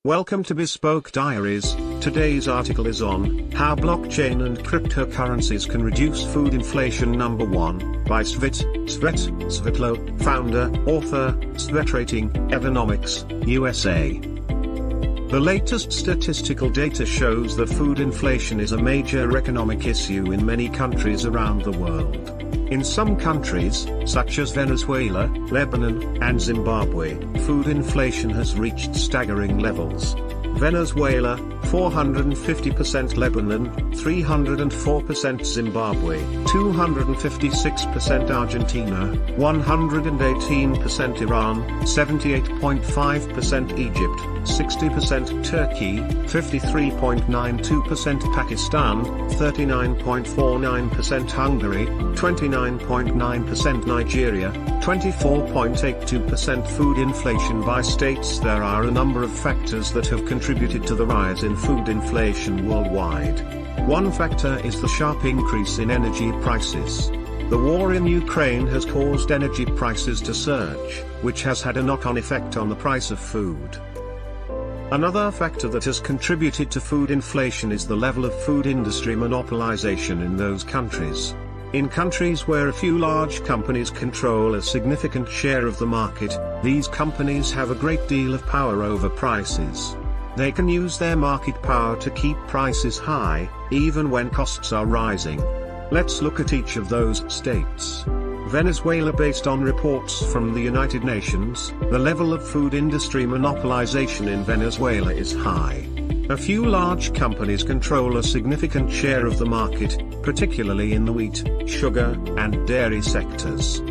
Welcome to Bespoke Diaries. Today's article is on how blockchain and cryptocurrencies can reduce food inflation. Number 1, by Svit, Svitlo, founder, author, SVET Rating, Economics, USA. The latest statistical data shows that food inflation is a major economic issue in many countries around the world. In some countries, such as Venezuela, Lebanon, and Zimbabwe, food inflation has reached staggering levels. Venezuela, 450%; Lebanon, 304%; Zimbabwe, 256%; Argentina, 118%; Iran, 78.5%; Egypt, 60%; Turkey, 53.92%; Pakistan, 39.49%; Hungary, 29.9%; Nigeria, 24.82%. Food inflation by states. There are a number of factors that have contributed to the rise in food inflation worldwide. One factor is the sharp increase in energy prices. The war in Ukraine has caused energy prices to surge, which has had a knock-on effect on the price of food. Another factor that has contributed to food inflation is the level of food industry monopolization in those countries. In countries where a few large companies control a significant share of the market, these companies have a great deal of power over prices. They can use their market power to keep prices high, even when costs are rising. Let's look at each of those states. Venezuela. Based on reports from the United Nations, the level of food industry monopolization in Venezuela is high. A few large companies control a significant share of the market, particularly in the wheat, sugar, and dairy sectors.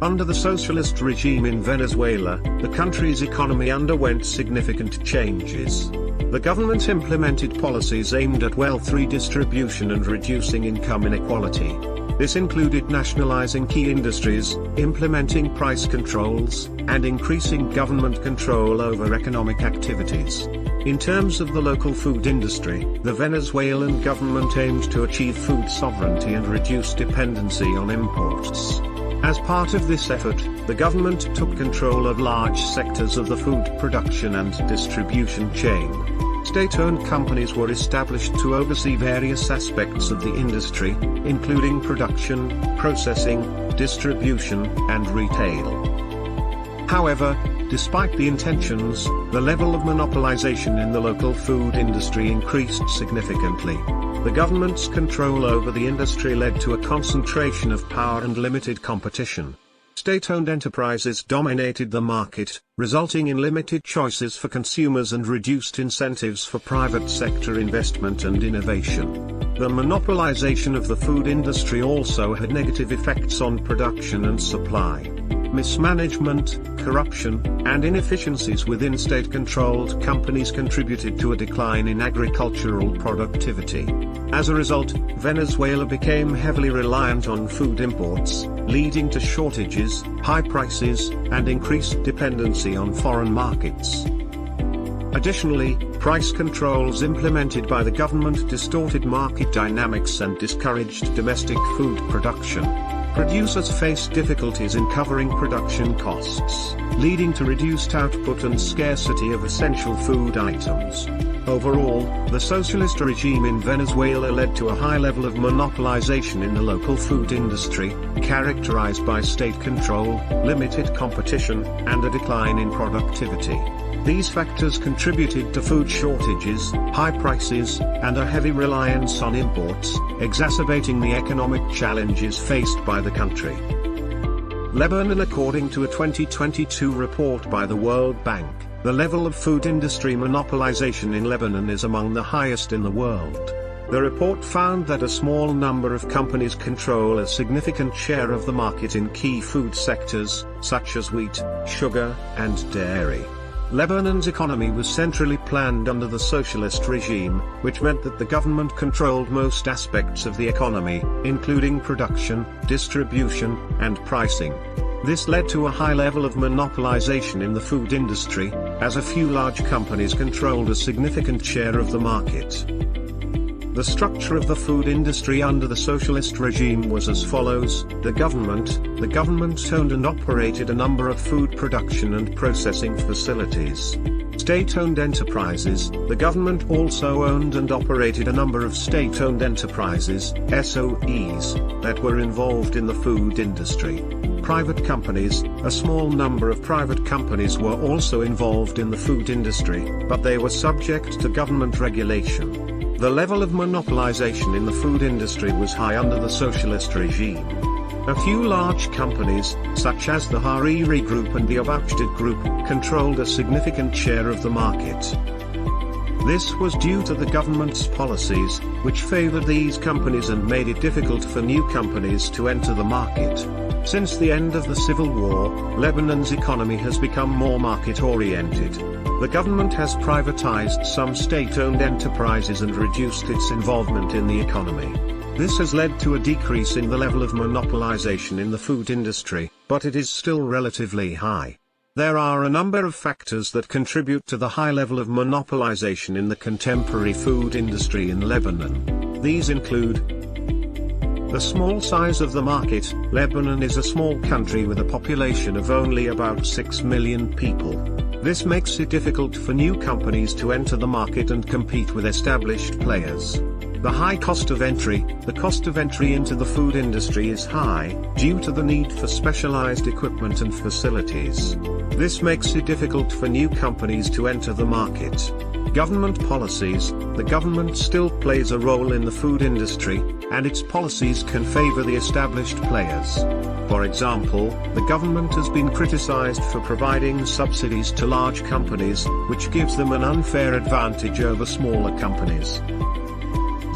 Under the socialist regime in Venezuela, the country's economy underwent significant changes. The government implemented policies aimed at wealth redistribution and reducing income inequality. This included nationalizing key industries, implementing price controls, and increasing government control over economic activities. In terms of the local food industry, the Venezuelan government aimed to achieve food sovereignty and reduce dependency on imports. As part of this effort, the government took control of large sectors of the food production and distribution chain. State-owned companies were established to oversee various aspects of the industry, including production, processing, distribution, and retail. However, despite the intentions, the level of monopolization in the local food industry increased significantly. The government's control over the industry led to a concentration of power and limited competition. State-owned enterprises dominated the market, resulting in limited choices for consumers and reduced incentives for private sector investment and innovation. The monopolization of the food industry also had negative effects on production and supply. Mismanagement, corruption, and inefficiencies within state-controlled companies contributed to a decline in agricultural productivity. As a result, Venezuela became heavily reliant on food imports, leading to shortages, high prices, and increased dependency on foreign markets. Additionally, price controls implemented by the government distorted market dynamics and discouraged domestic food production. Producers faced difficulties in covering production costs, leading to reduced output and scarcity of essential food items. Overall, the socialist regime in Venezuela led to a high level of monopolization in the local food industry, characterized by state control, limited competition, and a decline in productivity. These factors contributed to food shortages, high prices, and a heavy reliance on imports, exacerbating the economic challenges faced by the country. Lebanon. According to a 2022 report by the World Bank, the level of food industry monopolization in Lebanon is among the highest in the world. The report found that a small number of companies control a significant share of the market in key food sectors, such as wheat, sugar, and dairy. Lebanon's economy was centrally planned under the socialist regime, which meant that the government controlled most aspects of the economy, including production, distribution, and pricing. This led to a high level of monopolization in the food industry, as a few large companies controlled a significant share of the market. The structure of the food industry under the socialist regime was as follows. The government owned and operated a number of food production and processing facilities. State-owned enterprises. The government also owned and operated a number of state-owned enterprises, SOEs, that were involved in the food industry. Private companies. A small number of private companies were also involved in the food industry, but they were subject to government regulation. The level of monopolization in the food industry was high under the socialist regime. A few large companies, such as the Hariri Group and the Avakhdid Group, controlled a significant share of the market. This was due to the government's policies, which favored these companies and made it difficult for new companies to enter the market. Since the end of the civil war, Lebanon's economy has become more market-oriented. The government has privatized some state-owned enterprises and reduced its involvement in the economy. This has led to a decrease in the level of monopolization in the food industry, but it is still relatively high. There are a number of factors that contribute to the high level of monopolization in the contemporary food industry in Lebanon. These include the small size of the market. Lebanon is a small country with a population of only about 6 million people. This makes it difficult for new companies to enter the market and compete with established players. The high cost of entry. The cost of entry into the food industry is high, due to the need for specialized equipment and facilities. This makes it difficult for new companies to enter the market. Government policies. The government still plays a role in the food industry, and its policies can favor the established players. For example, the government has been criticized for providing subsidies to large companies, which gives them an unfair advantage over smaller companies.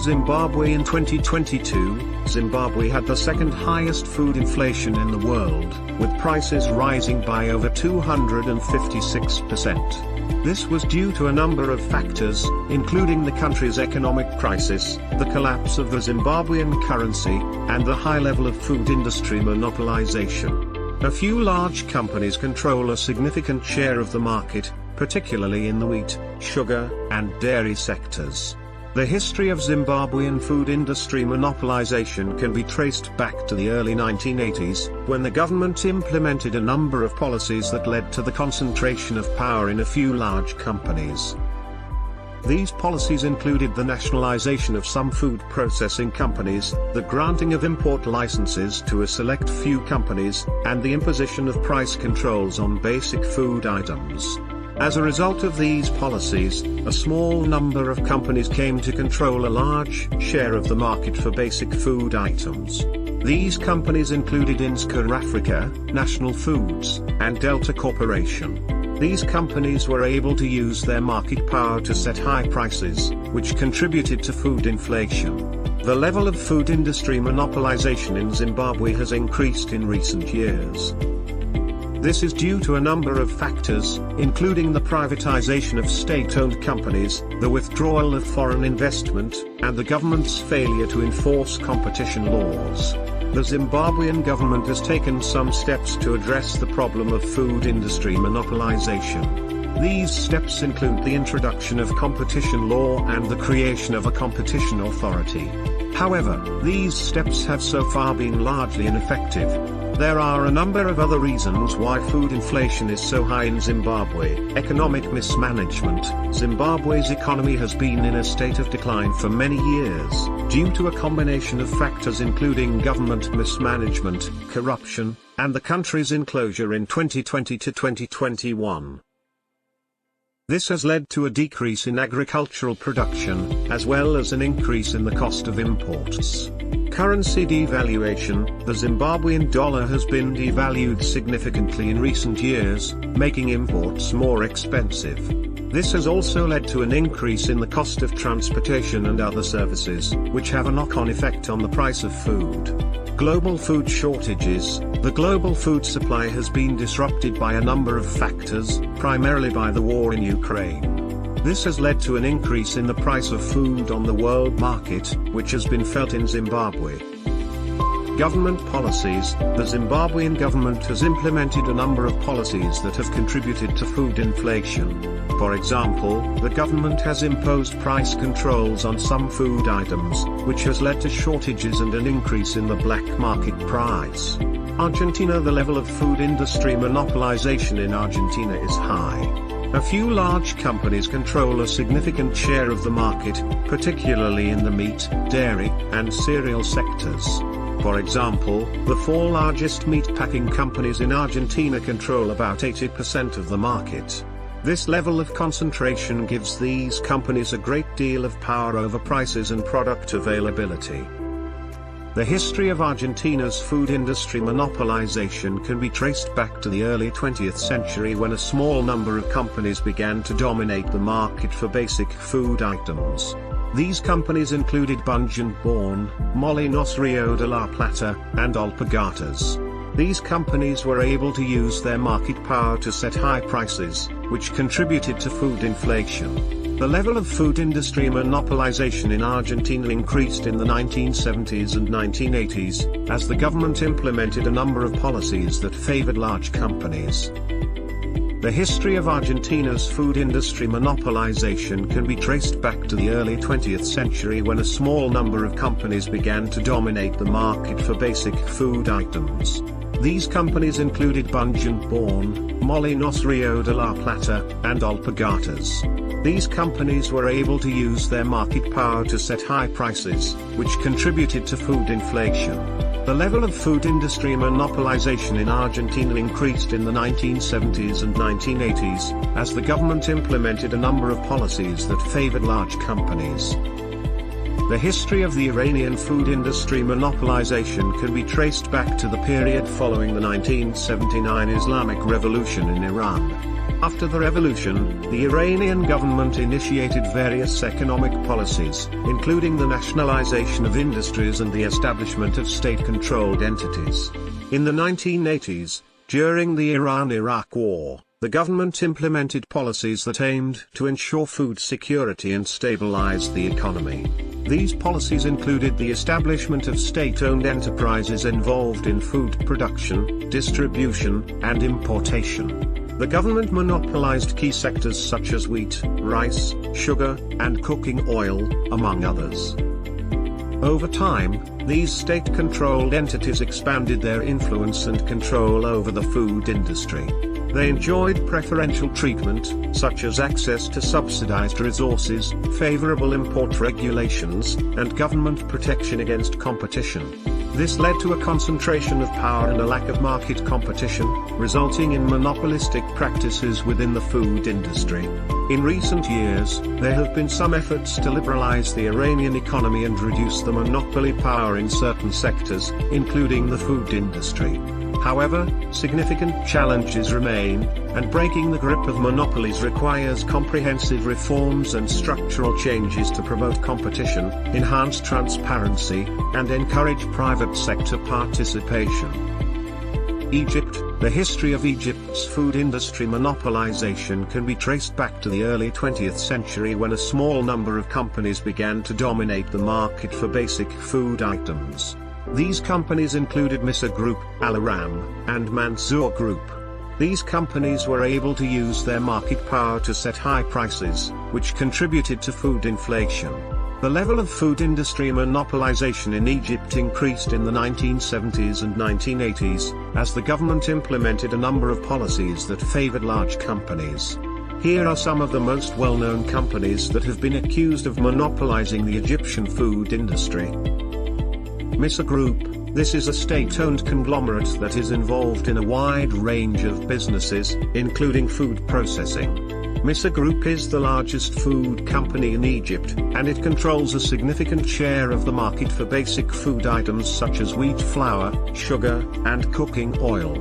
Zimbabwe. In 2022, Zimbabwe had the second highest food inflation in the world, with prices rising by over 256%. This was due to a number of factors, including the country's economic crisis, the collapse of the Zimbabwean currency, and the high level of food industry monopolization. A few large companies control a significant share of the market, particularly in the wheat, sugar, and dairy sectors. The history of Zimbabwean food industry monopolization can be traced back to the early 1980s, when the government implemented a number of policies that led to the concentration of power in a few large companies. These policies included the nationalization of some food processing companies, the granting of import licenses to a select few companies, and the imposition of price controls on basic food items. As a result of these policies, a small number of companies came to control a large share of the market for basic food items. These companies included Inska Africa, National Foods, and Delta Corporation. These companies were able to use their market power to set high prices, which contributed to food inflation. The level of food industry monopolization in Zimbabwe has increased in recent years. This is due to a number of factors, including the privatization of state-owned companies, the withdrawal of foreign investment, and the government's failure to enforce competition laws. The Zimbabwean government has taken some steps to address the problem of food industry monopolization. These steps include the introduction of competition law and the creation of a competition authority. However, these steps have so far been largely ineffective. There are a number of other reasons why food inflation is so high in Zimbabwe. Economic mismanagement. Zimbabwe's economy has been in a state of decline for many years, due to a combination of factors including government mismanagement, corruption, and the country's enclosure in 2020 to 2021. This has led to a decrease in agricultural production, as well as an increase in the cost of imports. Currency devaluation. The Zimbabwean dollar has been devalued significantly in recent years, making imports more expensive. This has also led to an increase in the cost of transportation and other services, which have a knock-on effect on the price of food. Global food shortages. The global food supply has been disrupted by a number of factors, primarily by the war in Ukraine. This has led to an increase in the price of food on the world market, which has been felt in Zimbabwe. Government policies. The Zimbabwean government has implemented a number of policies that have contributed to food inflation. For example, the government has imposed price controls on some food items, which has led to shortages and an increase in the black market price. Argentina. The level of food industry monopolization in Argentina is high. A few large companies control a significant share of the market, particularly in the meat, dairy, and cereal sectors. For example, the 4 largest meat packing companies in Argentina control about 80% of the market. This level of concentration gives these companies a great deal of power over prices and product availability. The history of Argentina's food industry monopolization can be traced back to the early 20th century when a small number of companies began to dominate the market for basic food items. These companies included Bunge & Born, Molinos Rio de la Plata, and Alpargatas. These companies were able to use their market power to set high prices, which contributed to food inflation. The level of food industry monopolization in Argentina increased in the 1970s and 1980s, as the government implemented a number of policies that favored large companies. The history of Argentina's food industry monopolization can be traced back to the early 20th century when a small number of companies began to dominate the market for basic food items. These companies included Bunge & Born, Molinos Rio de la Plata, and Alpargatas. These companies were able to use their market power to set high prices, which contributed to food inflation. The level of food industry monopolization in Argentina increased in the 1970s and 1980s, as the government implemented a number of policies that favored large companies. The history of the Iranian food industry monopolization can be traced back to the period following the 1979 Islamic Revolution in Iran. After the revolution, the Iranian government initiated various economic policies, including the nationalization of industries and the establishment of state-controlled entities. In the 1980s, during the Iran-Iraq War, the government implemented policies that aimed to ensure food security and stabilize the economy. These policies included the establishment of state-owned enterprises involved in food production, distribution, and importation. The government monopolized key sectors such as wheat, rice, sugar, and cooking oil, among others. Over time, these state-controlled entities expanded their influence and control over the food industry. They enjoyed preferential treatment, such as access to subsidized resources, favorable import regulations, and government protection against competition. This led to a concentration of power and a lack of market competition, resulting in monopolistic practices within the food industry. In recent years, there have been some efforts to liberalize the Iranian economy and reduce the monopoly power in certain sectors, including the food industry. However, significant challenges remain, and breaking the grip of monopolies requires comprehensive reforms and structural changes to promote competition, enhance transparency, and encourage private sector participation. Egypt. The history of Egypt's food industry monopolization can be traced back to the early 20th century when a small number of companies began to dominate the market for basic food items. These companies included Misa Group, Al Aram, and Mansour Group. These companies were able to use their market power to set high prices, which contributed to food inflation. The level of food industry monopolization in Egypt increased in the 1970s and 1980s, as the government implemented a number of policies that favored large companies. Here are some of the most well-known companies that have been accused of monopolizing the Egyptian food industry. Misa Group. This is a state-owned conglomerate that is involved in a wide range of businesses, including food processing. Misa Group is the largest food company in Egypt, and it controls a significant share of the market for basic food items such as wheat flour, sugar, and cooking oil.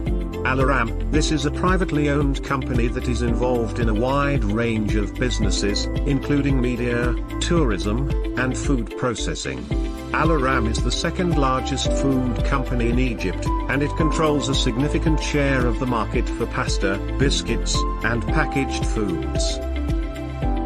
Al Aram. This is a privately owned company that is involved in a wide range of businesses, including media, tourism, and food processing. Al Aram is the second largest food company in Egypt, and it controls a significant share of the market for pasta, biscuits, and packaged foods.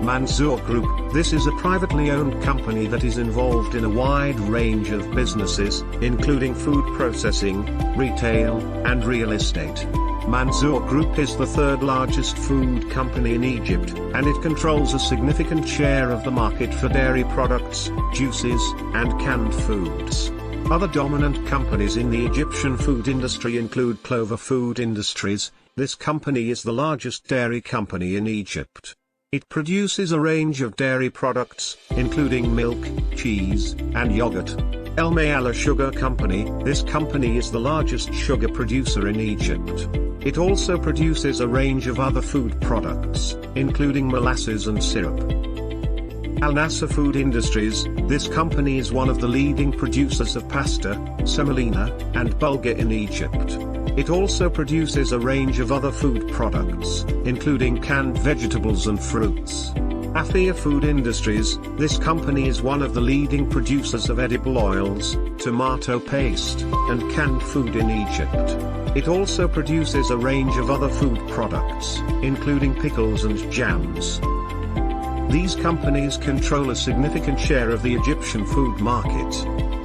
Mansour Group. This is a privately owned company that is involved in a wide range of businesses, including food processing, retail, and real estate. Mansour Group is the third largest food company in Egypt, and it controls a significant share of the market for dairy products, juices, and canned foods. Other dominant companies in the Egyptian food industry include Clover Food Industries, This company is the largest dairy company in Egypt. It produces a range of dairy products, including milk, cheese, and yogurt. El Mayala Sugar Company. This company is the largest sugar producer in Egypt. It also produces a range of other food products, including molasses and syrup. Al Nasser Food Industries. This company is one of the leading producers of pasta, semolina, and bulgur in Egypt. It also produces a range of other food products, including canned vegetables and fruits. Afia Food Industries. This company is one of the leading producers of edible oils, tomato paste, and canned food in Egypt. It also produces a range of other food products, including pickles and jams. These companies control a significant share of the Egyptian food market.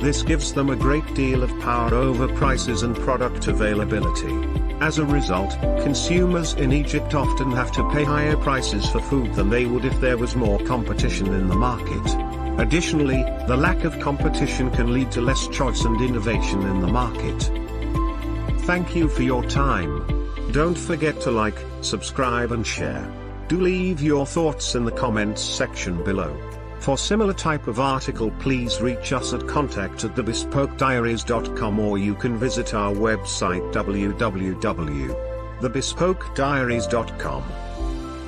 This gives them a great deal of power over prices and product availability. As a result, consumers in Egypt often have to pay higher prices for food than they would if there was more competition in the market. Additionally, the lack of competition can lead to less choice and innovation in the market. Thank you for your time. Don't forget to like, subscribe and share. Do leave your thoughts in the comments section below. For similar type of article, please reach us at contact@thebespokediaries.com, or you can visit our website www.thebespokediaries.com.